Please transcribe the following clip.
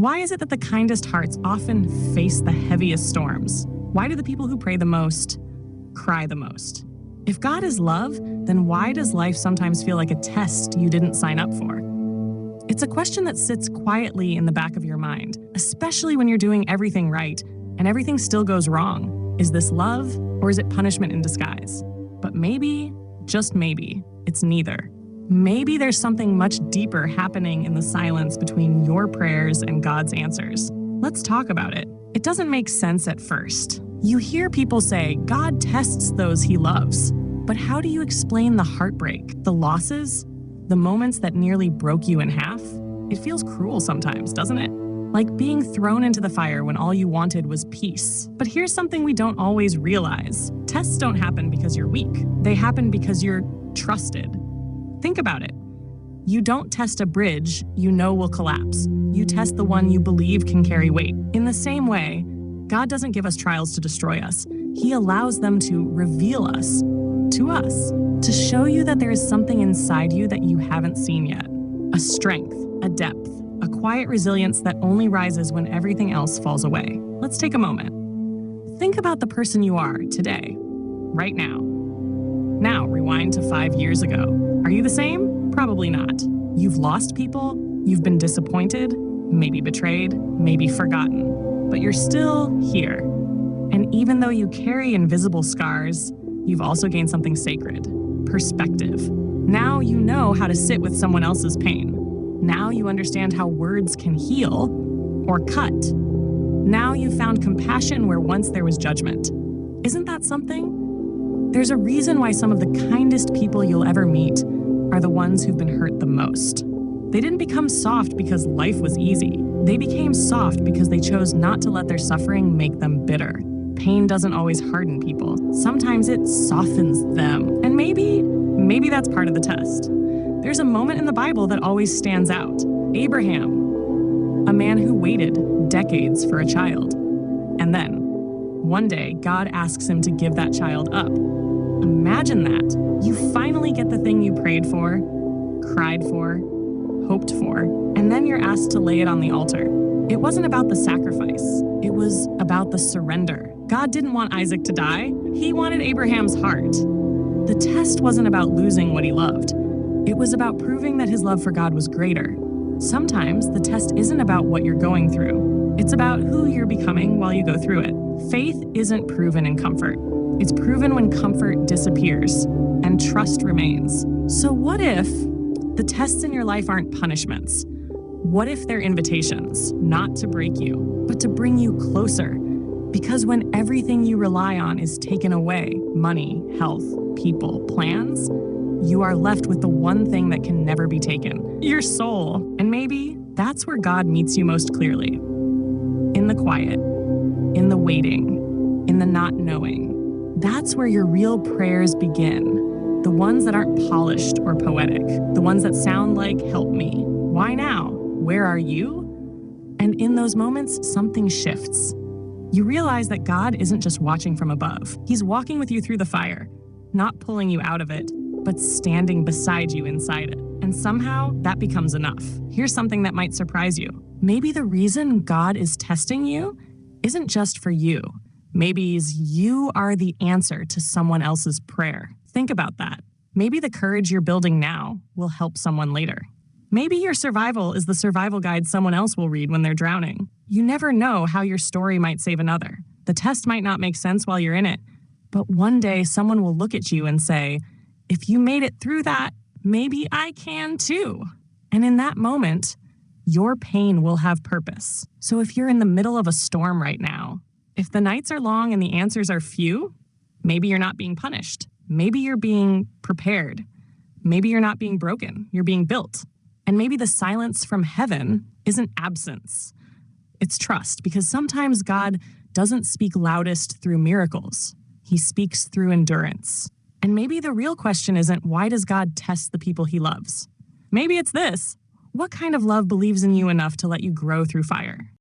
Why is it that the kindest hearts often face the heaviest storms? Why do the people who pray the most cry the most? If God is love, then why does life sometimes feel like a test you didn't sign up for? It's a question that sits quietly in the back of your mind, especially when you're doing everything right and everything still goes wrong. Is this love or is it punishment in disguise? But maybe, just maybe, it's neither. Maybe there's something much deeper happening in the silence between your prayers and God's answers. Let's talk about it. It doesn't make sense at first. You hear people say God tests those he loves. But how do you explain the heartbreak, the losses, the moments that nearly broke you in half? It feels cruel sometimes, doesn't it? Like being thrown into the fire when all you wanted was peace. But here's something we don't always realize. Tests don't happen because you're weak. They happen because you're trusted. Think about it. You don't test a bridge you know will collapse. You test the one you believe can carry weight. In the same way, God doesn't give us trials to destroy us. He allows them to reveal us to us, to show you that there is something inside you that you haven't seen yet. A strength, a depth, a quiet resilience that only rises when everything else falls away. Let's take a moment. Think about the person you are today, right now. Now, rewind to 5 years ago. Are you the same? Probably not. You've lost people, you've been disappointed, maybe betrayed, maybe forgotten, but you're still here. And even though you carry invisible scars, you've also gained something sacred, perspective. Now you know how to sit with someone else's pain. Now you understand how words can heal or cut. Now you've found compassion where once there was judgment. Isn't that something? There's a reason why some of the kindest people you'll ever meet are the ones who've been hurt the most. They didn't become soft because life was easy. They became soft because they chose not to let their suffering make them bitter. Pain doesn't always harden people. Sometimes it softens them. And maybe that's part of the test. There's a moment in the Bible that always stands out. Abraham, a man who waited decades for a child. And then, one day, God asks him to give that child up. Imagine that. You finally get the thing you prayed for, cried for, hoped for, and then you're asked to lay it on the altar. It wasn't about the sacrifice. It was about the surrender. God didn't want Isaac to die. He wanted Abraham's heart. The test wasn't about losing what he loved. It was about proving that his love for God was greater. Sometimes the test isn't about what you're going through. It's about who you're becoming while you go through it. Faith isn't proven in comfort. It's proven when comfort disappears and trust remains. So what if the tests in your life aren't punishments? What if they're invitations, not to break you, but to bring you closer? Because when everything you rely on is taken away, money, health, people, plans, you are left with the one thing that can never be taken, your soul. And maybe that's where God meets you most clearly. In the quiet, in the waiting, in the not knowing. That's where your real prayers begin. The ones that aren't polished or poetic. The ones that sound like, help me. Why now? Where are you? And in those moments, something shifts. You realize that God isn't just watching from above. He's walking with you through the fire, not pulling you out of it, but standing beside you inside it. And somehow that becomes enough. Here's something that might surprise you. Maybe the reason God is testing you isn't just for you. Maybe you are the answer to someone else's prayer. Think about that. Maybe the courage you're building now will help someone later. Maybe your survival is the survival guide someone else will read when they're drowning. You never know how your story might save another. The test might not make sense while you're in it, but one day someone will look at you and say, if you made it through that, maybe I can too. And in that moment, your pain will have purpose. So if you're in the middle of a storm right now, if the nights are long and the answers are few, maybe you're not being punished. Maybe you're being prepared. Maybe you're not being broken. You're being built. And maybe the silence from heaven isn't absence. It's trust, because sometimes God doesn't speak loudest through miracles. He speaks through endurance. And maybe the real question isn't, why does God test the people he loves? Maybe it's this: what kind of love believes in you enough to let you grow through fire?